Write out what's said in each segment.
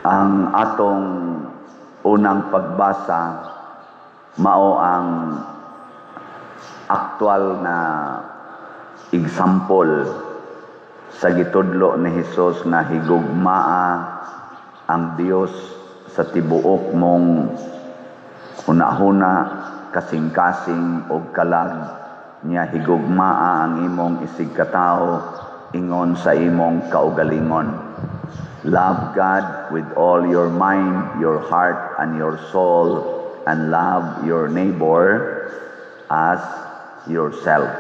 Ang atong unang pagbasa mao ang aktual na example sa gitudlo ni Hesus na higugmaa ang Dios sa tibuok mong hunahuna, kasing-kasing o kalag niya higugmaa ang imong isig katao ingon sa imong kaugalingon. Love God with all your mind, your heart, and your soul, and love your neighbor as yourself.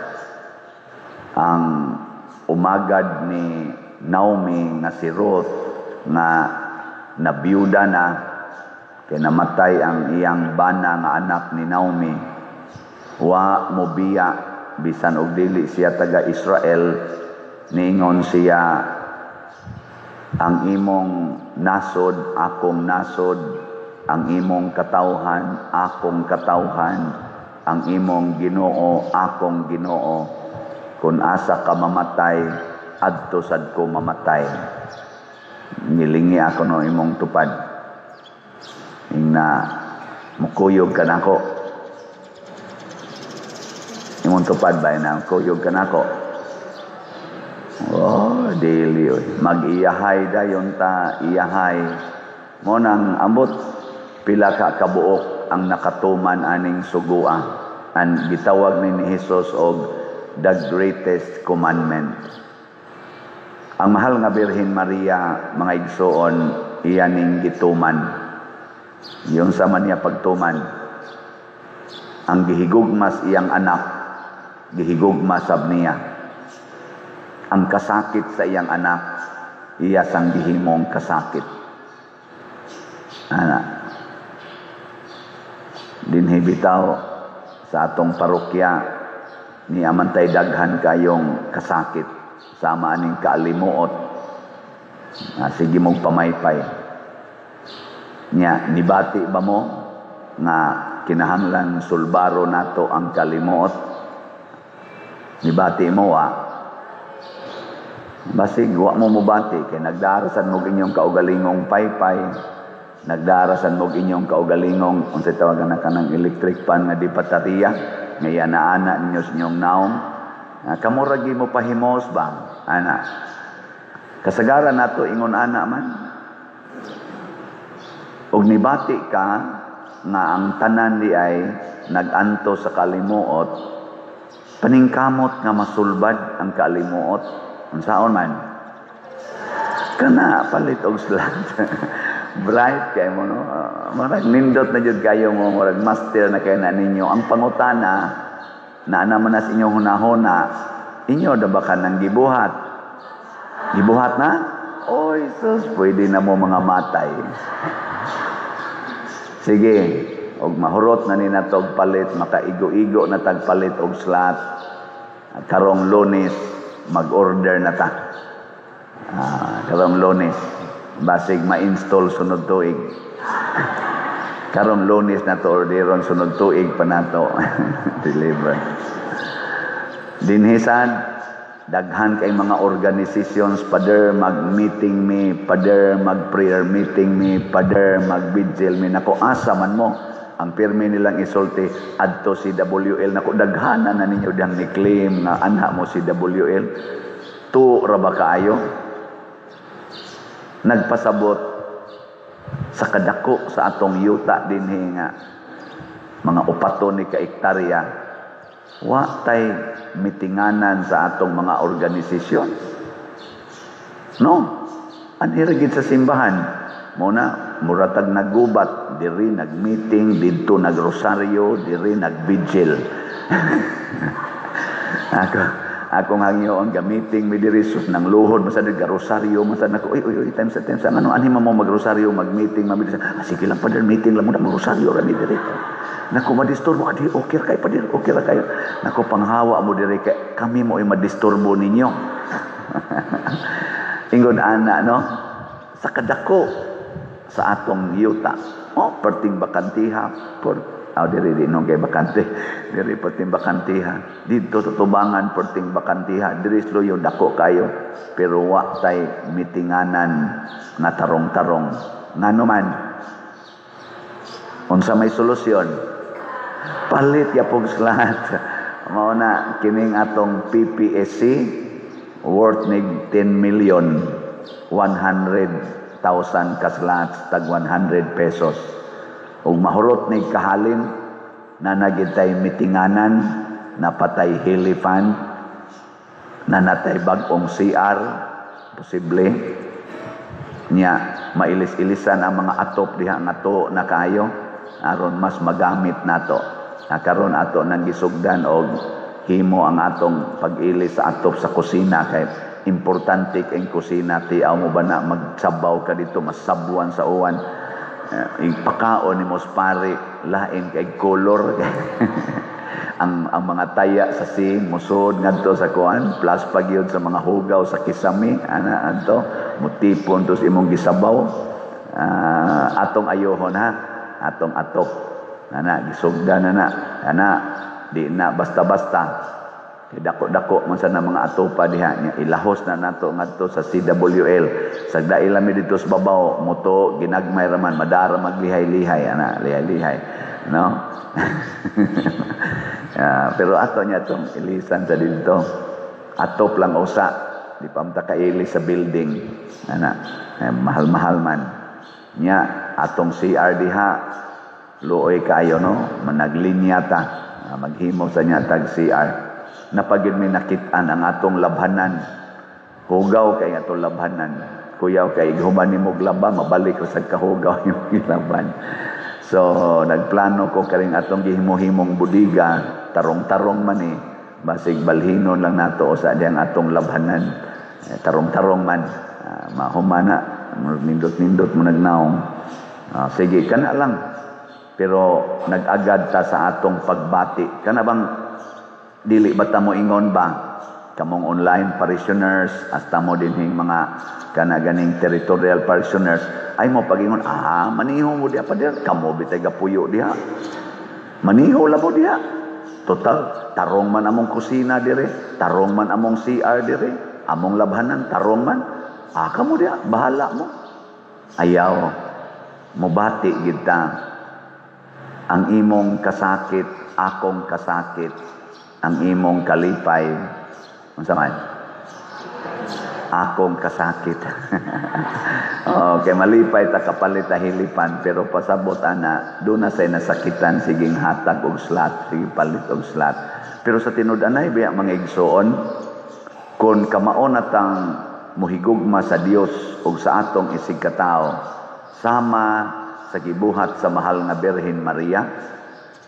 Ang umagad ni Naomi nga si Ruth nga nabiyuda na kay namatay ang iyang bana nga anak ni Naomi, wa mobiya bisan og dili siya taga Israel, niingon siya, ang imong nasod akong nasod, ang imong katawhan akong katawhan, ang imong Ginoo akong Ginoo, kun asa ka mamatay adto sad ko mamatay. Nilingi ako no imong tupad na mukuyog ka nako, imong tupad ba na mukuyog ka nako. Oh, dili mag-iyahay dayon ta, iyahay mo nang ambot pila ka kabuok ang nakatuman aning sugua, and gitawag ni Hesus og the greatest commandment. Ang mahal nga Birhen Maria, mga igsoon, iya ning gituman. Yung sama niya pagtuman, ang gihigugmas iyang anak, gihigugmas sab niya. Ang kasakit sa iyang anak, iya sang gihimong kasakit. Ana, dinhi bitaw sa atong parokya ni amantay daghan kayong kasakit sama aning kaalimuot. Sige mong pamaypay. Nya nibati ba mo nga kinahanglan sulbaro nato ang kalimuot? Nibati mo basig wa mo mubati kay nagdarasan mo inyong kaugalingong paypay, nagdarasan mo inyong kaugalingong unsay tawagan na kanang electric pan nga di baterya nga ana ninyo sa inyong naong. Kamuragi mo pahimos ba ana kasagaran nato ingon ana man, og nibati ka nga ang tanan di ay naganto sa kalimuot, paningkamot nga masulbad ang kalimuot. Unsaon man kana palit og slant bright kay mo no, marag nindot na jud kayo mo, marag master na kay na ninyo ang pangutana na naman na sa inyong hunahuna, inyo da ba kanang gibuhat na oy sus pwede na mo mga matay. Sige, og mahurot na ni natog palit, makaigo-igo na tagpalit og slot. Karong Lunes mag-order na ta. Karong Lunes basig ma-install sunod tuig. Karong Lunes na to orderon, sunod tuig pa nato deliver. Dinhisan daghan kay mga organizations, pader mag-meeting me, pader mag-prayer meeting me, pader mag-vigil me. Nako asa man mo ang pirmi nilang isulti adto si WL. Nako daghanan na ninyo dang ni-claim nga anak mo si WL. Tu ra ba kaayo? Nagpasabot sa kadako sa atong yuta dinhi nga mga upaton ni ka hektarya, wa tay mitinganan sa atong mga organisasyon. No, anhiragid sa simbahan. Muna, muratag naggubat, diri nagmeeting, dito nagrosaryo, diri nagvigil. Akong hangyoon gamiting mi diri sus nang luhod masad rosaryo, masad nako oy time sa ano anhi mo magrosaryo, magmeeting mabilis. Sige lang pa meeting lang muna magrosaryo ra mi diri. Nako madisturbo adi okay kay pa diri, okay ra kayo. Nako panghawa mo diri kay kami mo ay madisturbo ninyo. Ingon ana no, sa kadako sa atong yuta. Perting bakantiha diri no kay bakante. Diri perting bakantiha. Dito tutubangan perting bakantiha. Diri sloyo dako kayo. Pero wa tay mitinganan nga tarong-tarong Ngano man? Unsa may solusyon? Palit yapog slot. Mao na kining atong PPSC worth nig 10 million 100,000 ka slots tag 100 pesos. Ug mahurot nig kahalin na nagitay mitinganan, napatay hilifan, na natay bag-ong CR, posible niya mailis-ilisan ang mga atop diha nga to na kayo aron mas magamit nato. Nakaroon ato nang gisugdan og himo ang atong pag-ilis sa atop sa kusina kay importante kay kusina tiaw mo ba na magsabaw ka dito masabuan sa uwan. Ipakaon ni mos pare lain kay color ang mga taya sa musod ngadto sa kuan plus pagyud sa mga hugaw sa kisame ana adto mutipon tos imong gisabaw atong ayohon ha atong atop ana gisugdan ana di na basta-basta kay dako-dako man sa mga atopa diha nya ilahos na nato ngadto sa CWL sagda ilami dito sa babaw moto ginagmay raman madara maglihay-lihay ana lihay-lihay no. Pero ato niya itong ilisan sa dito atop lang usa di pa mta kailis sa building ana mahal-mahal man nya atong CR diha luoy kayo no managlinya ta maghimo sa nya tag CR napagid mi nakit-an ang atong labhanan hugaw kay atong labhanan kuyaw kay human nimo laba mabalik sa kahugaw yung ilaban. So nagplano ko karing atong gihimo-himong budiga tarong-tarong man basig balhinon lang nato sa diyang atong labhanan tarong-tarong man mahumana nindot-nindot mo nagnaong sige kana lang pero nag-agad ta sa atong pagbati kana bang dili ba ta mo ingon ba kamong online parishioners hasta mo dinhing mga kana ganing territorial parishioners ay mo pagingon maniho mo diha pa diha kamo bitay gapuyo diha maniho la mo diha total tarong man among kusina dire tarong man among CR dire among labhanan tarong man kamo diha bahala mo ayaw mobati gid ta ang imong kasakit akong kasakit ang imong kalipay unsa man akong kasakit okay malipay ta kapalit ta hilipan pero pasabot ana do na say nasakitan siging hatag og slot sige palit og slot pero sa tinud-anay biya mga igsoon kun kamaon natang muhigugma sa Dios ug sa atong isig katao sama sa gibuhat sa mahal nga Birhen Maria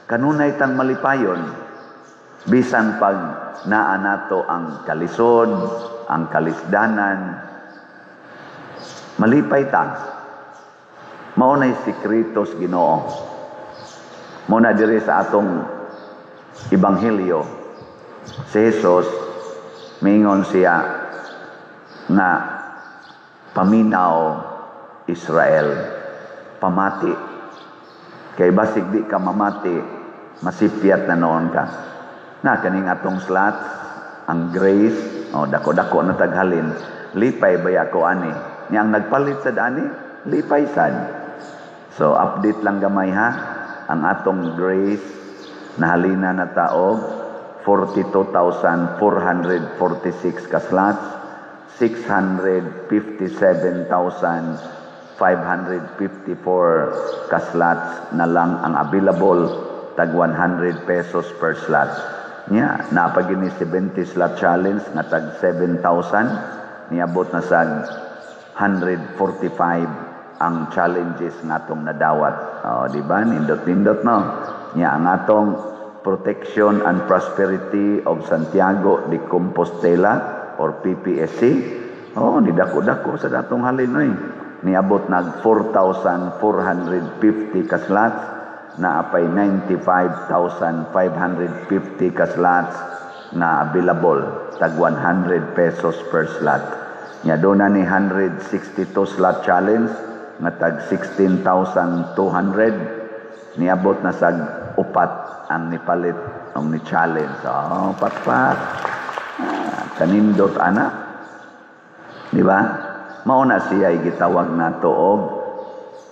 kanunay tang malipayon bisan pag naa nato ang kalisod ang kalisdanan malipay ta mao nay sikretos Ginoo mao na diri sa atong ebanghelyo si Jesus mingon siya na paminaw Israel pamati kay basig di ka mamati masipyat na noon ka na kaning atong slot ang grace dako-dako na taghalin lipay ba ako ani niyang nagpalit sa dani lipay sad so update lang gamay ha ang atong grace nahalina na taog 42,446 ka slots 657,554 ka slots na lang ang available tag 100 pesos per slot nya napagini 70 slot challenge nga tag 7,000 niabot na sa 145 ang challenges nga atong nadawat di ba nindot-nindot no nya ang atong Protection and Prosperity of Santiago de Compostela or PPSC ni dako-dako sa datong halin niabot nag 4,450 ka slots na apay 95,550 ka slots na available tag 100 pesos per slot nya do na ni 162 slot challenge nga tag 16,200 niabot na sa upat ang nipalit ang ni challenge patpat kanindot ana di ba mao na siya gitawag nato og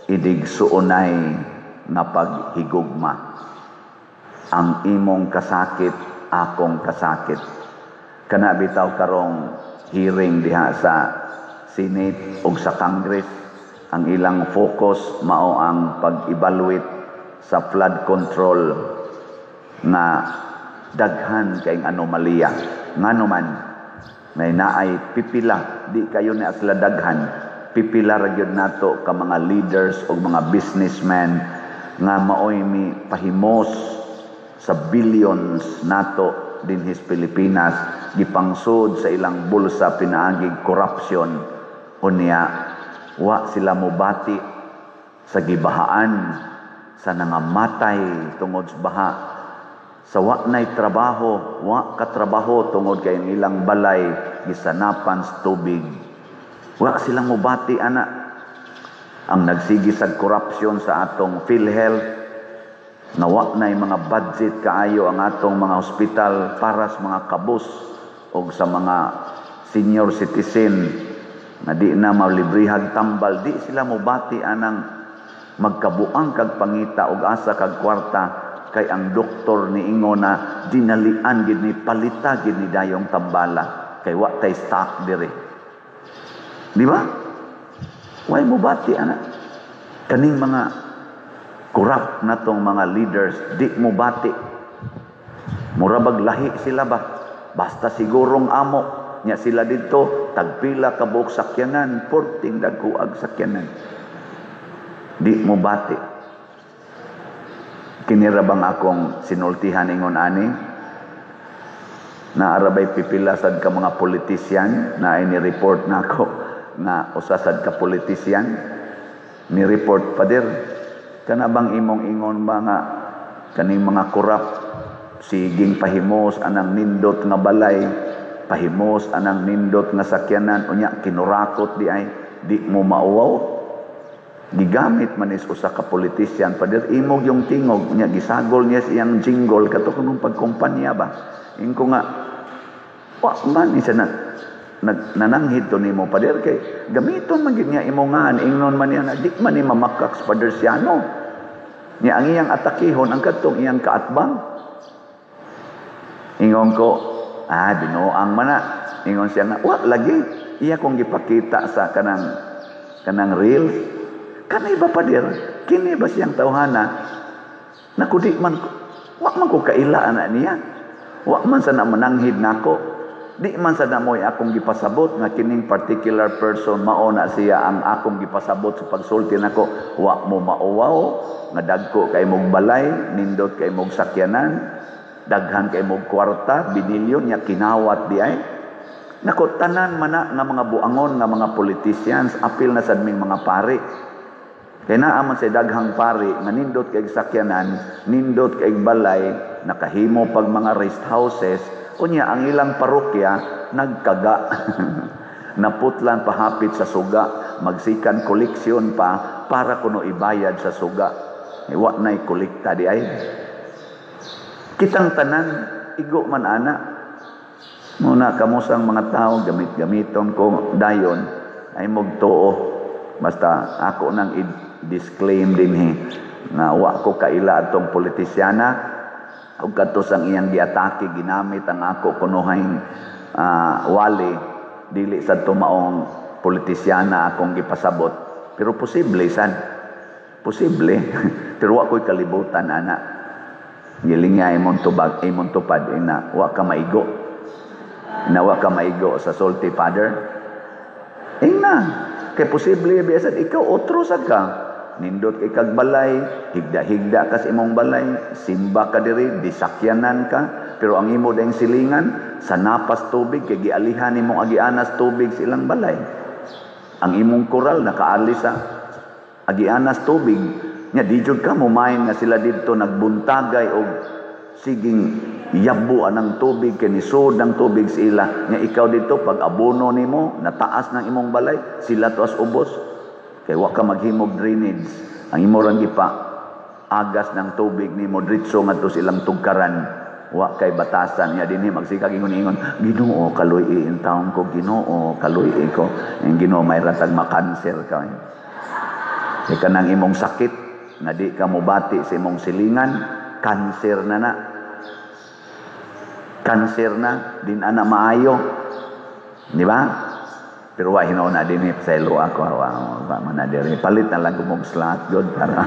idigsuunay nga paghigugma. Ang imong kasakit, akong kasakit. Kana bitaw karong hearing diha sa Senate o sa Congress, ang ilang focus mao ang pag-evaluate sa flood control nga daghan kay anomalya. Ngano man may naay pipila, di kayo na sila daghan, pipila ra gyud nato ka mga leaders o mga businessmen nga maoy mi pahimos sa billions nato dinhis Pilipinas, gipangsud sa ilang bulsa pinaagig corruption, unya wa sila mobati sa gibahaan, sa nangamatay tungod sa baha, sa wa nay trabaho, wa katrabaho tungod kay ilang balay gisanapan sa tubig. Wa silang mobati ana. Ang nagsigi sa corruption sa atong PhilHealth, nawa na mga budget kaayo ang atong mga hospital para sa mga kabus o sa mga senior citizen na di na malibrihag tambal. Di sila mobati anang magkabuang kag pangita og asa kag kwarta kay ang doktor ni ingo na dinalian gid ni palita gid ni dayong tambala kay wa tay stock dire. Di ba? Way mobati ana. Kaning mga corrupt na tong mga leaders, di mo bati. Murabag lahi sila ba? Basta sigurong amo nya sila dito, tagpila ka buok sakyanan, 14 dagkuag sakyanan. Di mo bati. Kinira bang akong sinultihan ingon ani? Na arabay pipila sad ka mga politisyan, na ini-report na ako nga usasad ka politisyan, ni-report pa dir. Kana bang imong ingon mga kaning mga corrupt siging pahimos anang nindot nga balay, pahimos anang nindot nga sakyanan, unya kinurakot di ay di mo mauwaw. Gigamit man is usa ka politician pader imog yung tingog nya gisagol niya siyang jingle kato kunong pagkumpanya ba. Ingko nga wa man isa na nananghid to nimo pader kay gamiton man gid niya imongan ingnon man niya di man ni mamakaks pader siyano. Niya ang iyang atakihon ang katong iyang kaatbang. Ingon ko, binuang man na. Ingon siya na, wa lagi. Iya kong gipakita sa kanang reels. Kanay ba pa dir? Kini ba siyang tawhana? Naku di man, wa man ko kailaan na niya. Wa man sa na mananghid nako. Di man sa namoy akong gipasabot nga kining particular person mao na siya ang akong gipasabot sa pagsulti nako. Wa mo mauwaw nga dagko kay mong balay, nindot kay mong sakyanan, daghan kay mong kwarta, binilyon nya kinawat di ay. Nako tanan man na nga mga buangon nga mga politicians apil na sad ming mga pari. Kay naa man sa daghang pari nga nindot kay sakyanan, nindot kay balay, nakahimo pag mga rest houses. Unya ang ilang parokya nagkaga. Naputlan pahapit sa suga, magsikan koleksyon pa para kuno ibayad sa suga. Wa nay kolekta di ay. Kitang tanan igo man ana. Muna kamusang mga tao gamit-gamiton ko dayon ay mogtuo. Basta ako nang i-disclaim dinhi nga wa ko kaila atong politisyana. Ug katos ang iyang giatake ginamit ang ako kunuhing wali dili sa tumaong politisyana akong gipasabot, pero posible sad posible pero wa ko'y kalibutan ana gilinga imong tubag imong tupad ina wa ka maigo sa sulti father ina kay posible biasa ikaw otro sad ka nindot kay kag balay, higda-higda ka sa imong balay, simba ka diri, disakyanan ka, pero ang imo dayong silingan, sa napas tubig, kay gialihan imong agianas tubig sa ilang balay. Ang imong koral, nakaalis sa agianas tubig, nya di jud ka, mumain nga sila dito, nagbuntagay o siging yabo anang tubig, kinisod ng tubig sa ila, nya ikaw dito, pag abono nimo, nataas ng imong balay, sila to as ubos, kay wa ka maghimog drainage. Ang imo rang gipa agas ng tubig nimo diretso ngadto silang tugkaran. Wa kay batasan nya dinhi magsikag ingon-ingon, Ginoo kaluy in taon ko, Ginoo kaluy ko. Ang Ginoo may ratag makanser ka. Ika nang imong sakit, nga di ka mubati sa imong silingan, cancer na. Cancer na, din ana maayo. Di ba? Pero wa hinaw na din sa ilo ako. Wa man na diri. Palit na lang kumong slot yun. Para.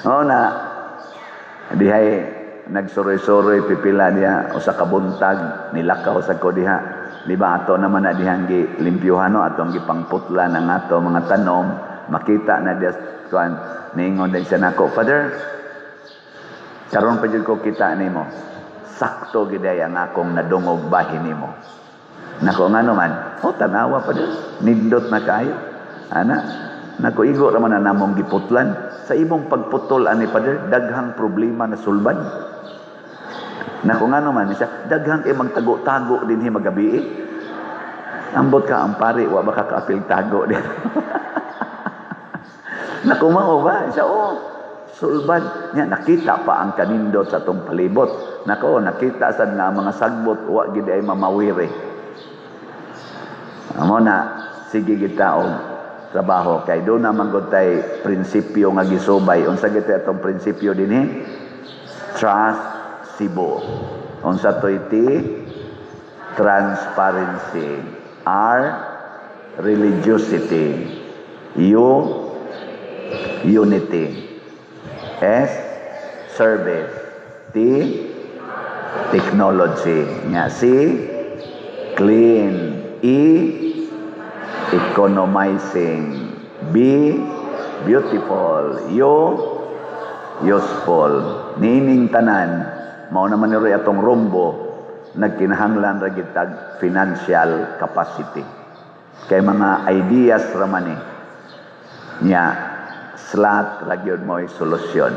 O na, dihay, nagsuroy-suroy, pipila niya, o sa kabuntag, nilakaw sa ko diha. Di ba? Ato naman na dihang limpyuhan, no? Atong gipangputla ng ato mga tanom, makita na diya, kuan, niingon din siya nako, Father, karon pa jud ko kita nimo. Sakto giday ang akong nadungog bahin nimo. Nako ngano man, tanawa pa din. Nindot na kayo. Ana, nako igo ra man na namong giputlan. Sa imong pagputol ani Father, daghang problema na sulban. Nako ngano man siya, daghang kay magtago-tago dinhi magabi. Ambot ka ampari, wa ba ka kaapil tago din. Nako mao ba siya, sulban niya, nakita pa ang kanindot sa tong palibot. Nako, nakita sad nga mga sagbot wa gid ay mamawiri. Amo na sige kita og trabaho kay do na man gud tay prinsipyo nga gisubay. Unsa gid atong prinsipyo dinhi? Trust sibo. Unsa to iti? Transparency. R, religiosity. U, unity. S, service. T, technology. Nya C, clean. E, economizing. B, beautiful. U, useful. Nining tanan, mao naman ni atong rumbo, nagkinahanglan ra gitag financial capacity. Kay mga ideas raman nya SLAT ra gyud mo'y solusyon.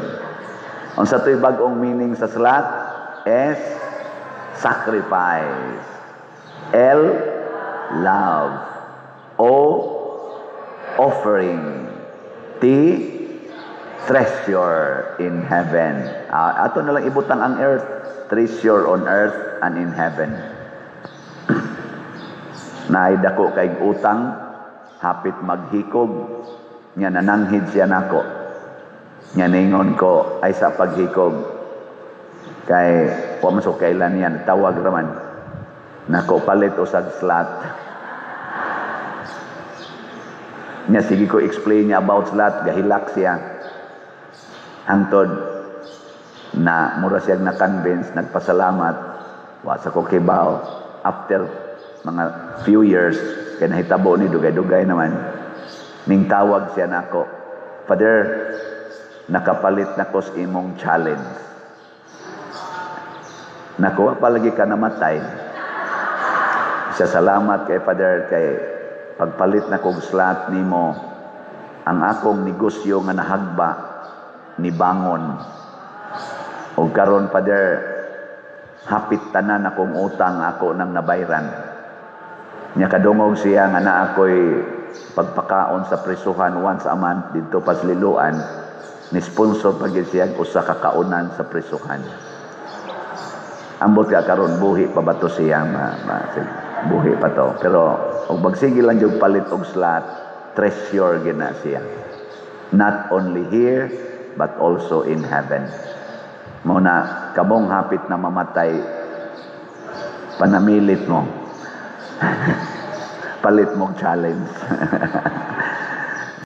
Unsa to'y bag-ong meaning sa SLAT? S, sacrifice. L, love. O, offering. T, treasure in heaven. Ato na lang ibutang ang earth. Treasure on earth and in heaven. Naidako kay utang, hapit maghikog, nga nananghid siya nako. Nga ningon ko ay sa paghikog kay pumasok kailan yan tawag raman nako palit usag slot. Nya sige ko explain niya about slot, gahilak siya hangtod na mura siya na-convince, nagpasalamat wa sa ko kibaw. After mga few years kay nahitabo ni dugay-dugay naman ning tawag siya nako, Father, nakapalit na ko sa imong challenge. Nako, palagi ka namatay. Siya salamat kay Father kay pagpalit na kong slot nimo, ang akong negosyo nga nahagba ni bangon. O karon Father, hapit tanan akong utang ako nang nabayran. Nya kadungog siya nga na ako'y pagpakaon sa prisuhan once a month dito pasliluan, ni sponsor pag siya usa ka kaunan sa prisuhan. Ambot ka karon buhi pa ba to siya buhi pa to, pero og magsige lang jud palit og slot, treasure gina siya, not only here but also in heaven. Mo na kabong hapit na mamatay, panamilit mo palit mong challenge.